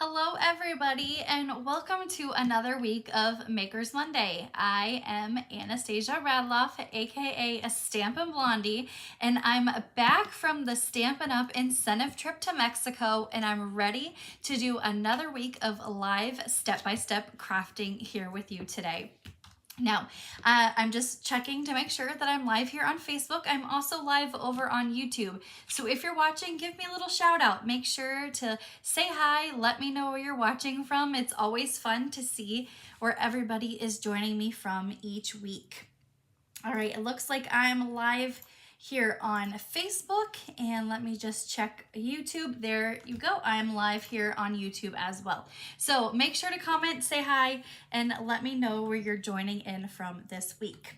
Hello, everybody, and welcome to another week of Makers Monday. I am Anastasia Radloff, aka Stampin' Blondie, and I'm back from the Stampin' Up! Incentive trip to Mexico, and I'm ready to do another week of live step-by-step crafting here with you today. Now, I'm just checking to make sure that I'm live here on Facebook. I'm also live over on YouTube. So if you're watching, give me a little shout out. Make sure to say hi. Let me know where you're watching from. It's always fun to see where everybody is joining me from each week. All right, it looks like I'm live here on Facebook, and let me just check YouTube. There you go. I'm live here on YouTube as well. So make sure to comment, say hi, and let me know where you're joining in from this week.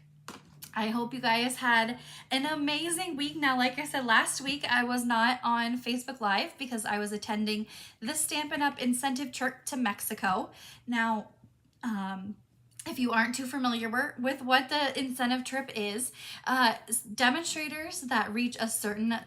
I hope you guys had an amazing week. Now, like I said, last week I was not on Facebook Live because I was attending the Stampin' Up! Incentive trip to Mexico. Now, if you aren't too familiar with what the incentive trip is, demonstrators that reach a certain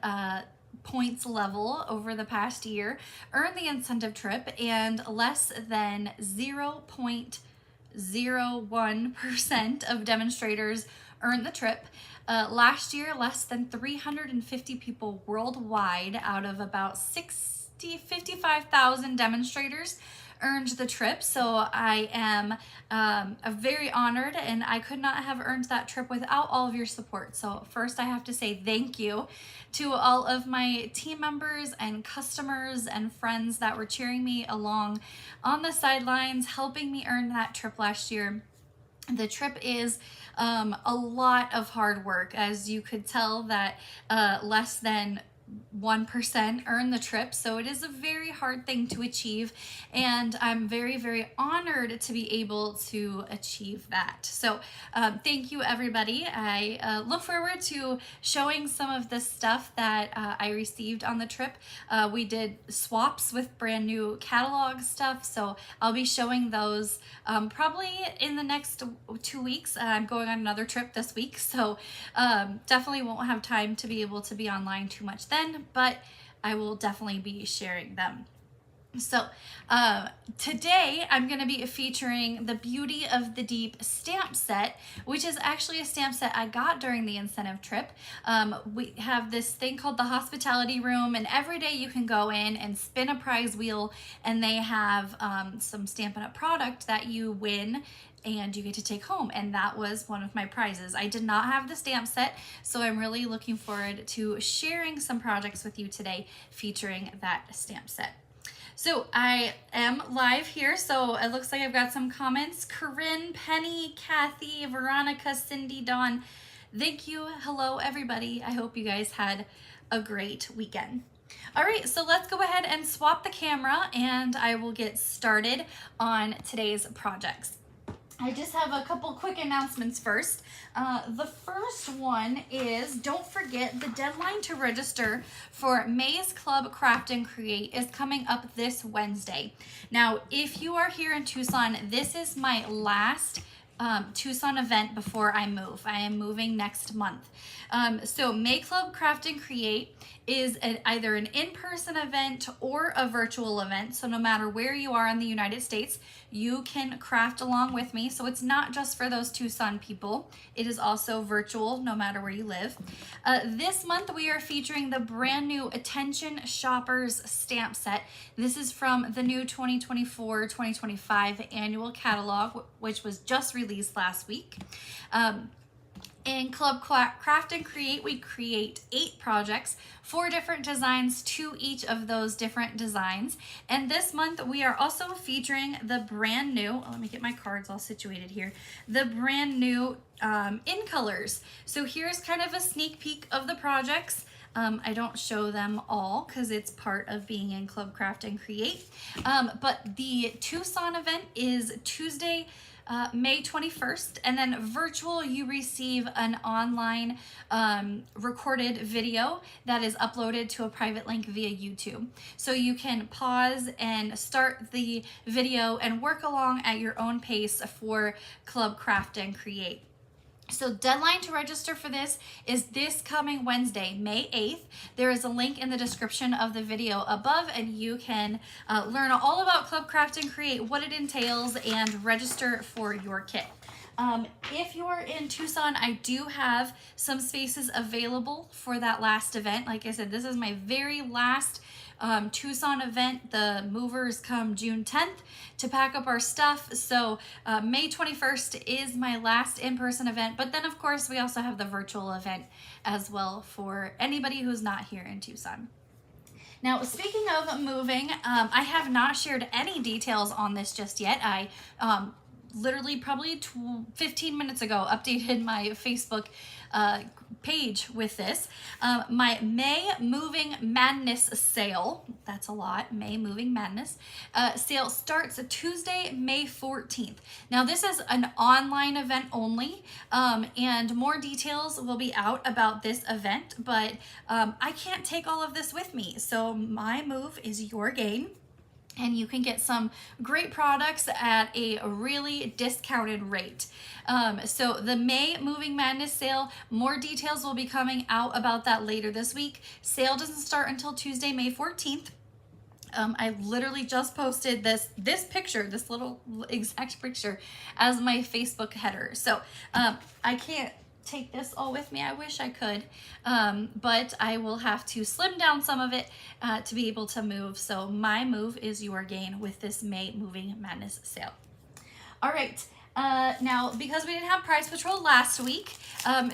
points level over the past year earn the incentive trip, and less than 0.01% of demonstrators earn the trip. Last year, less than 350 people worldwide out of about 55,000 demonstrators earned the trip. So I am very honored, and I could not have earned that trip without all of your support. So first I have to say thank you to all of my team members and customers and friends that were cheering me along on the sidelines, helping me earn that trip last year. The trip is a lot of hard work, as you could tell that less than 1% earn the trip, so it is a very hard thing to achieve, and I'm very, very honored to be able to achieve that. So thank you, everybody. I look forward to showing some of the stuff that I received on the trip. We did swaps with brand new catalog stuff, so I'll be showing those probably in the next 2 weeks. I'm going on another trip this week, so definitely won't have time to be able to be online too much then, but I will definitely be sharing them. So today I'm going to be featuring the Beauty of the Deep stamp set, which is actually a stamp set I got during the incentive trip. We have this thing called the hospitality room, and every day you can go in and spin a prize wheel, and they have some Stampin' Up! Product that you win and you get to take home, and that was one of my prizes. I did not have the stamp set, so I'm really looking forward to sharing some projects with you today featuring that stamp set. So I am live here, so it looks like I've got some comments. Corinne, Penny, Kathy, Veronica, Cindy, Dawn, thank you. Hello, everybody. I hope you guys had a great weekend. All right, so let's go ahead and swap the camera, and I will get started on today's projects. I just have a couple quick announcements first. The first one is, don't forget, the deadline to register for May's Club Craft and Create is coming up this Wednesday. Now, if you are here in Tucson, this is my last Tucson event before I move. I am moving next month. So May Club Craft and Create is either an in-person event or a virtual event. So no matter where you are in the United States, you can craft along with me. So it's not just for those Tucson people. It is also virtual no matter where you live. This month we are featuring the brand new Attention Shoppers stamp set. This is from the new 2024-2025 annual catalog, which was just released last week. In Club Craft and Create, we create 8 projects, 4 different designs to each of those different designs. And this month we are also featuring the brand new, let me get my cards all situated here, the brand new In Colors. So here's kind of a sneak peek of the projects. I don't show them all because it's part of being in Club Craft and Create. But the Tucson event is Tuesday, May 21st, and then virtual, you receive an online recorded video that is uploaded to a private link via YouTube. So you can pause and start the video and work along at your own pace for Club Craft and Create. So deadline to register for this is this coming Wednesday, May 8th. There is a link in the description of the video above, and you can learn all about Club Craft and Create, what it entails, and register for your kit. If you're in Tucson, I do have some spaces available for that last event. Like I said, this is my very last Tucson event. The movers come June 10th to pack up our stuff. So May 21st is my last in-person event. But then, of course, we also have the virtual event as well for anybody who's not here in Tucson. Now, speaking of moving, I have not shared any details on this just yet. I literally probably 15 minutes ago updated my Facebook page with this. My May Moving Madness sale, that's a lot, May Moving Madness sale starts Tuesday, May 14th. Now this is an online event only, and more details will be out about this event, but I can't take all of this with me. So my move is your gain. And you can get some great products at a really discounted rate. So the May Moving Madness sale, more details will be coming out about that later this week. Sale doesn't start until Tuesday, May 14th. I literally just posted this picture, this little exact picture, as my Facebook header. So I can't take this all with me. I wish I could, but I will have to slim down some of it to be able to move. So my move is your gain with this May Moving Madness sale. All right. Now, because we didn't have Prize Patrol last week,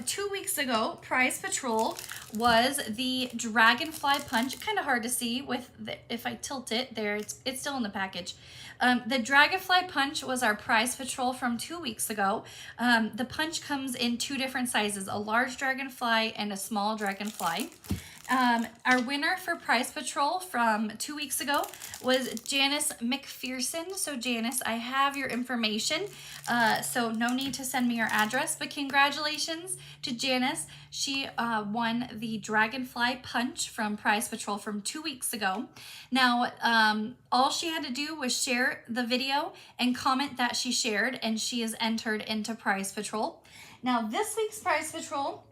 2 weeks ago, Prize Patrol was the Dragonfly Punch. Kind of hard to see with if I tilt it there, it's still in the package. The Dragonfly Punch was our Prize Patrol from 2 weeks ago. The punch comes in 2 different sizes, a large dragonfly and a small dragonfly. Our winner for Prize Patrol from 2 weeks ago was Janice McPherson. So Janice, I have your information, so no need to send me your address, but congratulations to Janice. She won the Dragonfly Punch from Prize Patrol from 2 weeks ago. Now, all she had to do was share the video and comment that she shared, and she is entered into Prize Patrol. Now, this week's Prize Patrol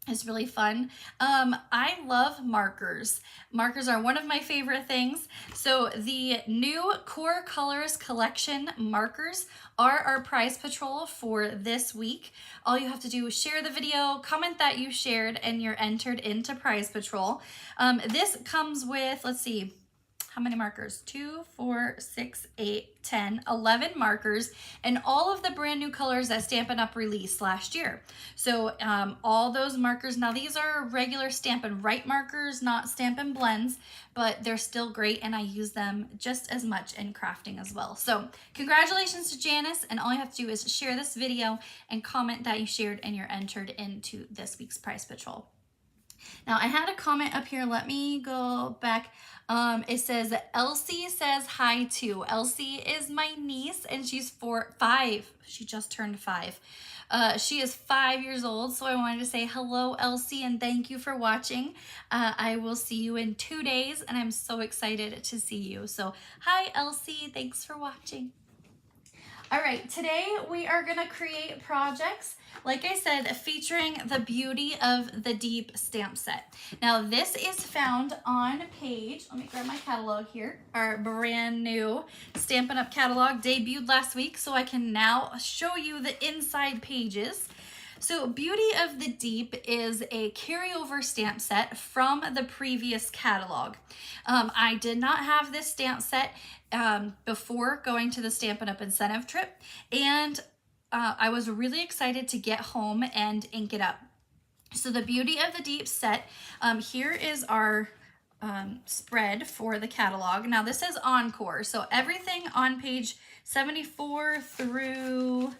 is really fun. I love markers. Markers are one of my favorite things. So the new Core Colors Collection markers are our Prize Patrol for this week. All you have to do is share the video, comment that you shared, and you're entered into Prize Patrol. This comes with, let's see, how many markers? 2, 4, 6, 8, 10, 11 markers, and all of the brand new colors that Stampin' Up! Released last year. So all those markers, now these are regular Stampin' Write markers, not Stampin' Blends, but they're still great, and I use them just as much in crafting as well. So congratulations to Janice, and all you have to do is share this video and comment that you shared, and you're entered into this week's Prize Patrol. Now, I had a comment up here. Let me go back. It says, Elsie says hi too. Elsie is my niece, and she's 5. She just turned 5. She is 5 years old, so I wanted to say hello, Elsie, and thank you for watching. I will see you in 2 days, and I'm so excited to see you. So, hi, Elsie. Thanks for watching. All right, today we are going to create projects, like I said, featuring the Beauty of the Deep stamp set. Now, this is found on page, let me grab my catalog here, our brand new Stampin' Up! Catalog debuted last week, so I can now show you the inside pages. So Beauty of the Deep is a carryover stamp set from the previous catalog. I did not have this stamp set before going to the Stampin' Up! Incentive trip, and I was really excited to get home and ink it up. So the Beauty of the Deep set, here is our spread for the catalog. Now this is Encore, so everything on page 74 through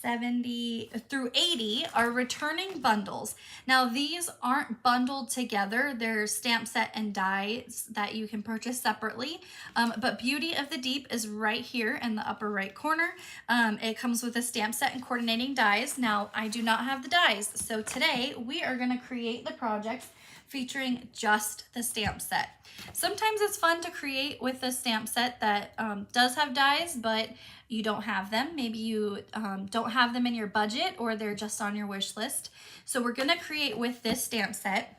80 are returning bundles. Now these aren't bundled together, they're stamp set and dies that you can purchase separately, but Beauty of the Deep is right here in the upper right corner. It comes with a stamp set and coordinating dies. Now I do not have the dies, so today we are going to create the projects featuring just the stamp set. Sometimes it's fun to create with a stamp set that does have dies, but you don't have them. Maybe you don't have them in your budget, or they're just on your wish list. So we're gonna create with this stamp set.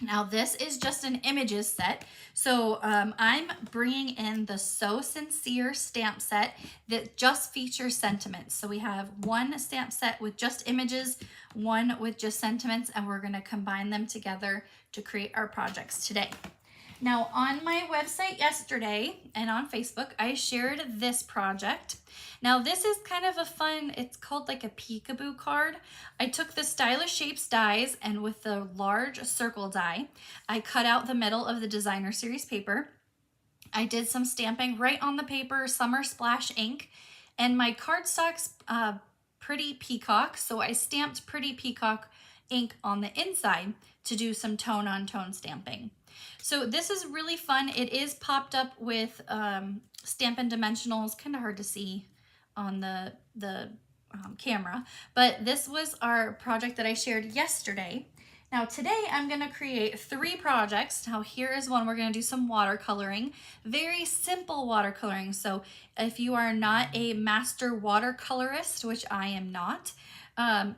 Now this is just an images set. So I'm bringing in the So Sincere stamp set that just features sentiments. So we have one stamp set with just images, one with just sentiments, and we're gonna combine them together to create our projects today. Now on my website yesterday and on Facebook, I shared this project. Now this is kind of a fun, it's called like a peekaboo card. I took the Stylish Shapes dies, and with the large circle die, I cut out the middle of the Designer Series paper. I did some stamping right on the paper, Summer Splash ink, and my cardstock's Pretty Peacock, so I stamped Pretty Peacock ink on the inside to do some tone-on-tone stamping. So this is really fun. It is popped up with Stampin' Dimensionals, kind of hard to see on the camera, but this was our project that I shared yesterday. Now today I'm going to create 3 projects. Now here is one. We're going to do some watercoloring, very simple watercoloring. So if you are not a master watercolorist, which I am not,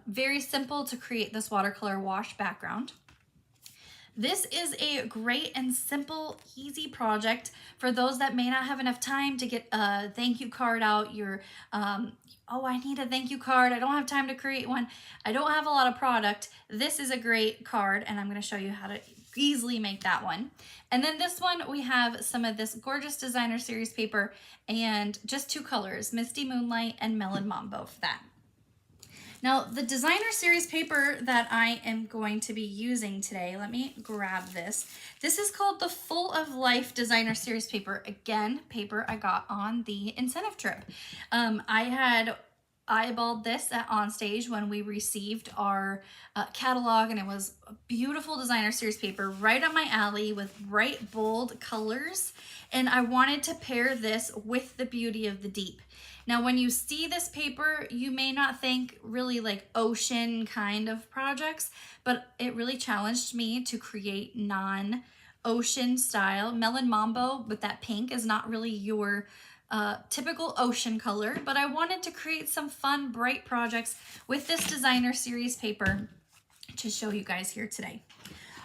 very simple to create this watercolor wash background. This is a great and simple, easy project for those that may not have enough time to get a thank you card out. Oh, I need a thank you card. I don't have time to create one. I don't have a lot of product. This is a great card, and I'm going to show you how to easily make that one. And then this one, we have some of this gorgeous Designer Series paper and just 2 colors, Misty Moonlight and Melon Mambo for that. Now, the Designer Series paper that I am going to be using today, let me grab this. This is called the Full of Life Designer Series paper. Again, paper I got on the incentive trip. I had eyeballed this at Onstage when we received our catalog, and it was a beautiful Designer Series paper right up my alley with bright, bold colors. And I wanted to pair this with the Beauty of the Deep. Now, when you see this paper, you may not think really like ocean kind of projects, but it really challenged me to create non-ocean style. Melon Mambo with that pink is not really your typical ocean color, but I wanted to create some fun, bright projects with this Designer Series paper to show you guys here today.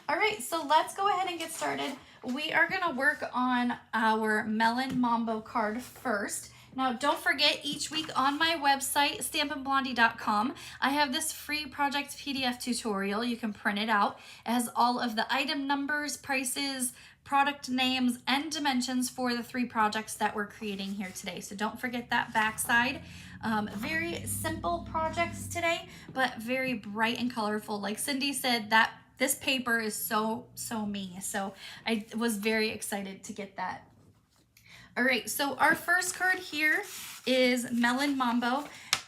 All right, so let's go ahead and get started. We are gonna work on our Melon Mambo card first. Now, don't forget, each week on my website, stampinblondie.com, I have this free project PDF tutorial. You can print it out. It has all of the item numbers, prices, product names, and dimensions for the 3 projects that we're creating here today. So don't forget that backside. Very simple projects today, but very bright and colorful. Like Cindy said, that this paper is so me. So I was very excited to get that. All right, so our first card here is Melon Mambo.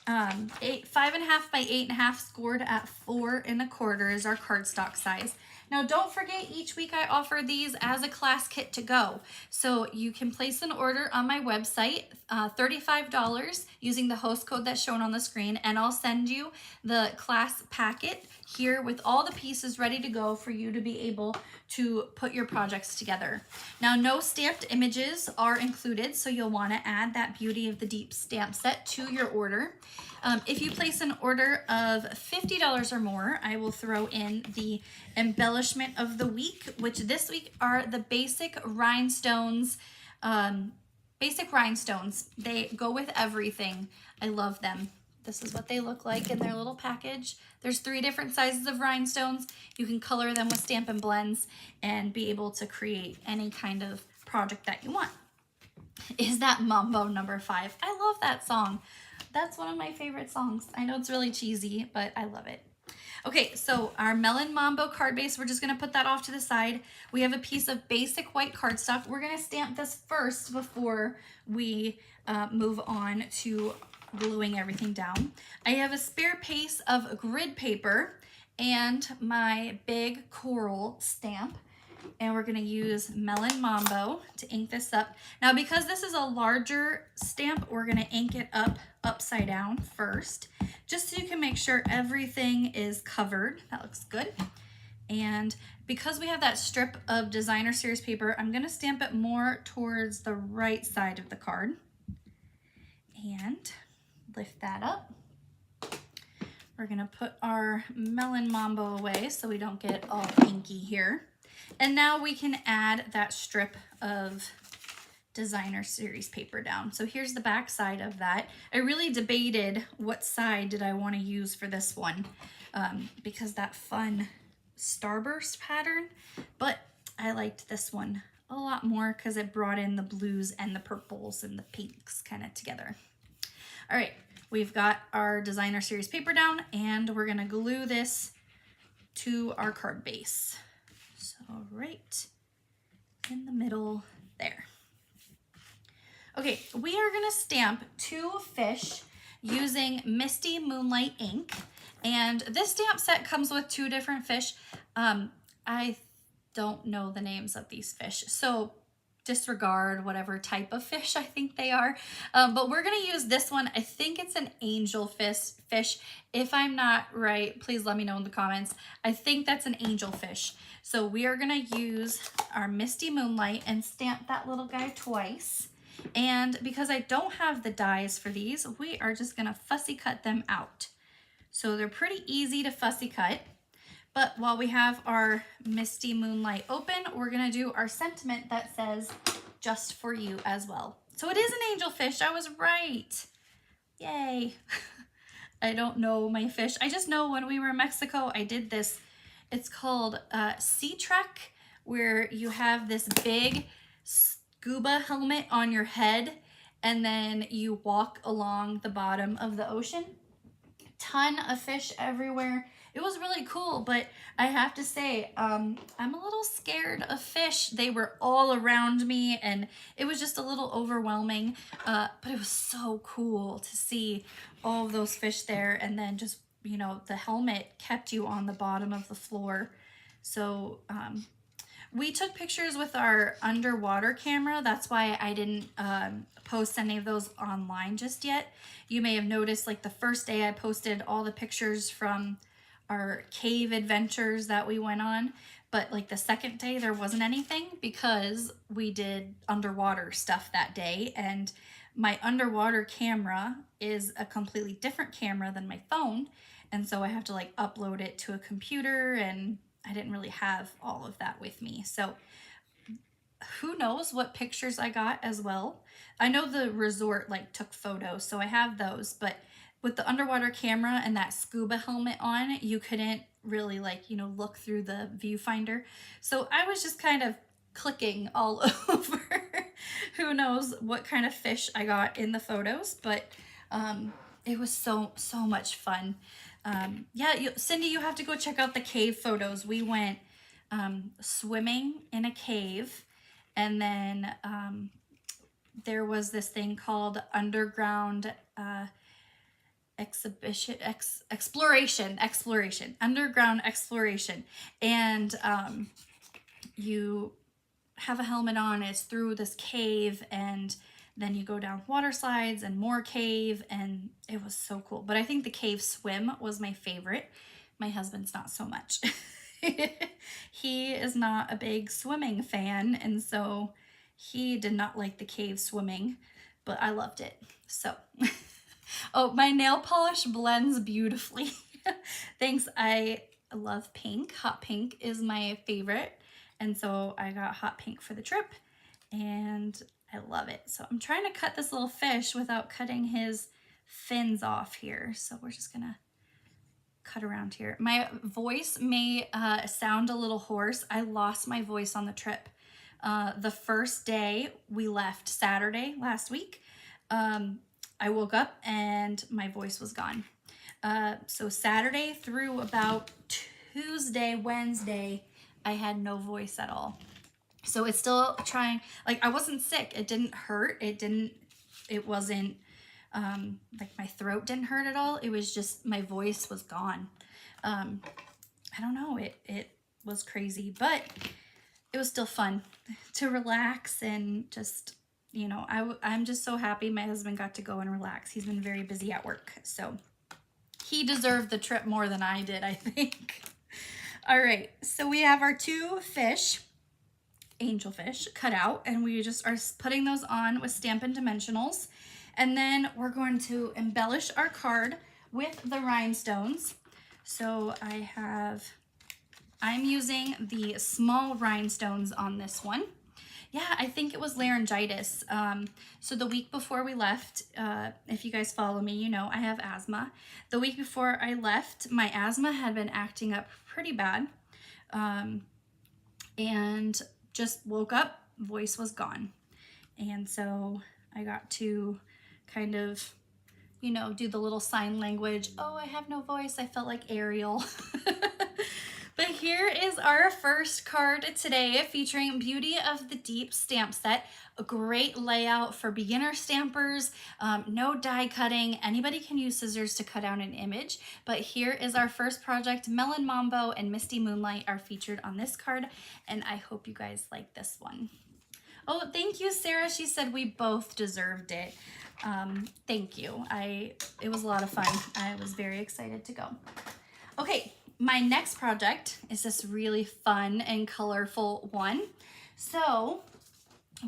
5.5 by 8.5 scored at 4 1/4 is our cardstock size. Now, don't forget, each week I offer these as a class kit to go. So you can place an order on my website, $35 using the host code that's shown on the screen, and I'll send you the class packet here with all the pieces ready to go for you to be able to put your projects together. Now, no stamped images are included, so you'll want to add that Beauty of the Deep stamp set to your order. If you place an order of $50 or more, I will throw in the embellishment of the week, which this week are the basic rhinestones. They go with everything. I love them. This is what they look like in their little package. There's 3 different sizes of rhinestones. You can color them with Stampin' Blends and be able to create any kind of project that you want. Is that Mambo number 5? I love that song. That's one of my favorite songs. I know it's really cheesy, but I love it. Okay, so our Melon Mambo card base, we're just gonna put that off to the side. We have a piece of basic white cardstock. We're gonna stamp this first before we move on to gluing everything down. I have a spare piece of grid paper and my big coral stamp. And we're gonna use Melon Mambo to ink this up. Now, because this is a larger stamp, we're gonna ink it up upside down first, just so you can make sure everything is covered. That looks good. And because we have that strip of designer series paper, I'm gonna stamp it more towards the right side of the card. And lift that up. We're gonna put our Melon Mambo away so we don't get all inky here. And now we can add that strip of designer series paper down. So here's the back side of that. I really debated what side did I want to use for this one because that fun starburst pattern, but I liked this one a lot more because it brought in the blues and the purples and the pinks kind of together. All right, we've got our designer series paper down and we're gonna glue this to our card base. So right in the middle there. Okay, we are gonna stamp 2 fish using Misty Moonlight ink. And this stamp set comes with 2 different fish. I don't know the names of these fish, so disregard whatever type of fish I think they are. But we're gonna use this one. I think it's an angel fish. If I'm not right, please let me know in the comments. I think that's an angel fish. So we are gonna use our Misty Moonlight and stamp that little guy twice. And because I don't have the dies for these, we are just gonna fussy cut them out. So they're pretty easy to fussy cut. But while we have our Misty Moonlight open, we're gonna do our sentiment that says, just for you as well. So it is an angelfish, I was right. Yay. I don't know my fish. I just know when we were in Mexico, I did this. It's called Sea Trek, where you have this big scuba helmet on your head and then you walk along the bottom of the ocean. Ton of fish everywhere. It was really cool, but I have to say, I'm a little scared of fish. They were all around me and it was just a little overwhelming, but it was so cool to see all of those fish there. And then just, you know, the helmet kept you on the bottom of the floor. So we took pictures with our underwater camera. That's why I didn't post any of those online just yet. You may have noticed, like, the first day I posted all the pictures from our cave adventures that we went on, but like the second day there wasn't anything because we did underwater stuff that day, and my underwater camera is a completely different camera than my phone, and so I have to like upload it to a computer, and I didn't really have all of that with me. So who knows what pictures I got as well. I know the resort like took photos, so I have those, but with the underwater camera and that scuba helmet on, you couldn't really like, you know, look through the viewfinder. So I was just kind of clicking all over. Who knows what kind of fish I got in the photos, but it was so much fun. Yeah, Cindy, you have to go check out the cave photos. We went swimming in a cave, and then there was this thing called underground underground exploration, and you have a helmet on. It's through this cave, and then you go down water slides and more cave, and it was so cool. But I think the cave swim was my favorite. My husband's not so much. He is not a big swimming fan, and so he did not like the cave swimming, but I loved it. So oh, my nail polish blends beautifully. Thanks. I love pink. Hot pink is my favorite. And so I got hot pink for the trip and I love it. So I'm trying to cut this little fish without cutting his fins off here. So we're just gonna cut around here. My voice may sound a little hoarse. I lost my voice on the trip. The first day we left, Saturday last week, I woke up and my voice was gone. So Saturday through about Tuesday, Wednesday, I had no voice at all. So it's still trying, like I wasn't sick. It didn't hurt. It wasn't, like my throat didn't hurt at all. It was just, my voice was gone. I don't know, it was crazy, but it was still fun to relax and just, you know, I'm just so happy my husband got to go and relax. He's been very busy at work, so he deserved the trip more than I did, I think. All right, so we have our 2 fish, angelfish, cut out, and we just are putting those on with Stampin' Dimensionals. And then we're going to embellish our card with the rhinestones. So I'm using the small rhinestones on this one. Yeah, I think it was laryngitis. So the week before we left, if you guys follow me, you know I have asthma. The week before I left, my asthma had been acting up pretty bad. And just woke up, voice was gone. And so I got to kind of, you know, do the little sign language. Oh, I have no voice. I felt like Ariel. But here is our first card today, featuring Beauty of the Deep stamp set. A great layout for beginner stampers, no die cutting. Anybody can use scissors to cut out an image. But here is our first project. Melon Mambo and Misty Moonlight are featured on this card, and I hope you guys like this one. Oh, thank you, Sarah. She said we both deserved it. Thank you. It was a lot of fun. I was very excited to go. Okay. My next project is this really fun and colorful one. So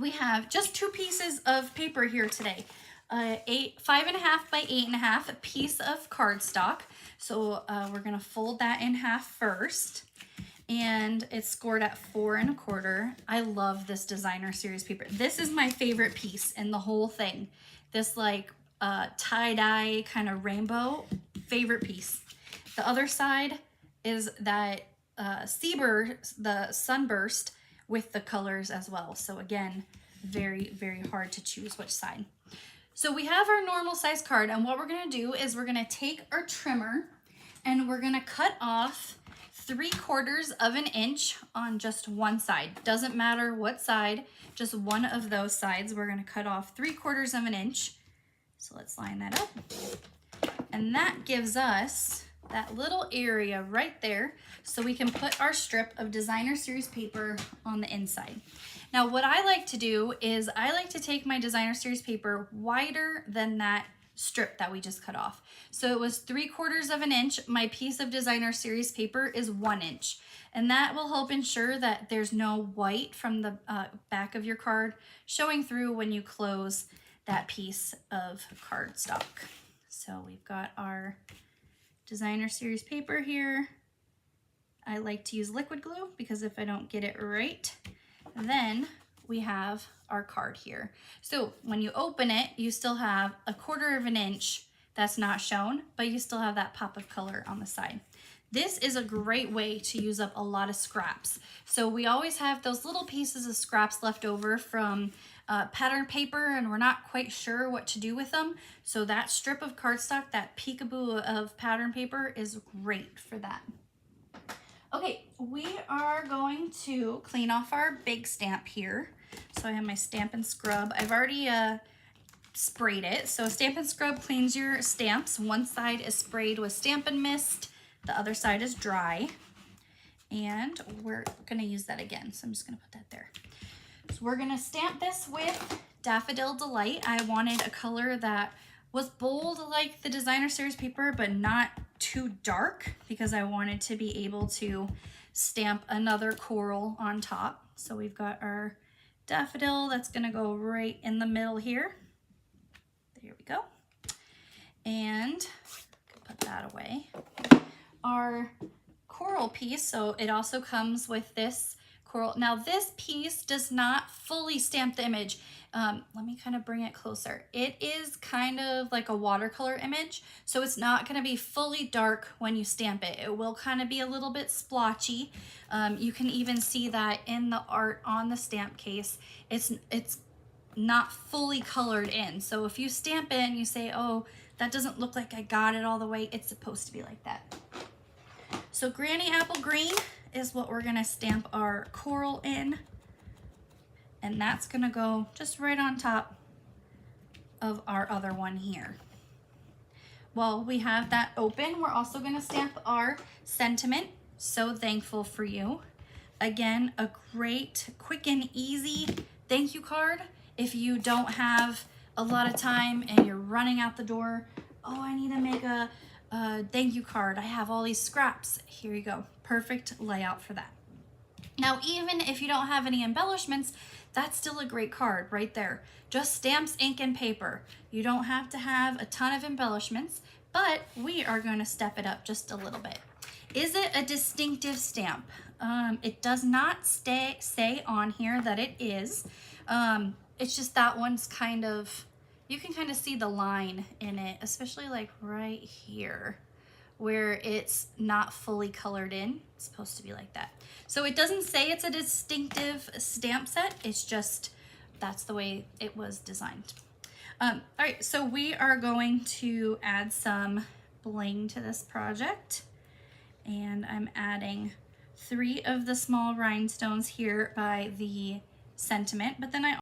we have just 2 pieces of paper here today. 5.5 by 8.5 piece of cardstock. So we're gonna fold that in half first. And it's scored at 4 1/4. I love this designer series paper. This is my favorite piece in the whole thing. This like tie-dye kind of rainbow, favorite piece. The other side is that the sunburst with the colors as well. So again, very, very hard to choose which side. So we have our normal size card, and what we're gonna do is we're gonna take our trimmer and we're gonna cut off 3/4 of an inch on just one side. Doesn't matter what side, just one of those sides. We're gonna cut off 3/4 of an inch. So let's line that up. And that gives us that little area right there, so we can put our strip of designer series paper on the inside. Now what I like to do is I like to take my designer series paper wider than that strip that we just cut off. So it was 3/4 of an inch. My piece of designer series paper is 1 inch, and that will help ensure that there's no white from the back of your card showing through when you close that piece of cardstock. So we've got our designer series paper here. I like to use liquid glue because if I don't get it right, then we have our card here. So when you open it, you still have 1/4 of an inch that's not shown, but you still have that pop of color on the side. This is a great way to use up a lot of scraps. So we always have those little pieces of scraps left over from pattern paper, and we're not quite sure what to do with them. So that strip of cardstock, that peekaboo of pattern paper, is great for that. Okay, we are going to clean off our big stamp here. So I have my Stampin' Scrub. I've already sprayed it. So Stampin' Scrub cleans your stamps. One side is sprayed with Stampin' Mist, the other side is dry. And we're gonna use that again. So I'm just gonna put that there. So we're gonna stamp this with Daffodil Delight. I wanted a color that was bold like the designer series paper, but not too dark, because I wanted to be able to stamp another coral on top. So we've got our daffodil that's gonna go right in the middle here. There we go. And put that away. Our coral piece, so it also comes with this coral. Now this piece does not fully stamp the image. Let me kind of bring it closer. It is kind of like a watercolor image, so it's not going to be fully dark when you stamp it. It will kind of be a little bit splotchy. You can even see that in the art on the stamp case. It's not fully colored in. So if you stamp it and you say, oh, that doesn't look like I got it all the way, it's supposed to be like that. So Granny Apple Green is what we're gonna stamp our coral in. And that's gonna go just right on top of our other one here. While we have that open, we're also gonna stamp our Sentiment, So Thankful for You. Again, a great, quick and easy thank you card. If you don't have a lot of time and you're running out the door, oh, I need to make a thank you card. I have all these scraps. Here you go. perfect layout for that. Now, even if you don't have any embellishments, that's still a great card right there. Just stamps, ink, and paper. You don't have to have a ton of embellishments, but we are going to step it up just a little bit. Is it a distinctive stamp? It does not say on here that it is. It's just that one's kind of, you can kind of see the line in it, especially like right here where it's not fully colored in. It's supposed to be like that. So it doesn't say it's a distinctive stamp set. It's just, that's the way it was designed. All right, so we are going to add some bling to this project. And I'm adding 3 of the small rhinestones here by the sentiment, but then I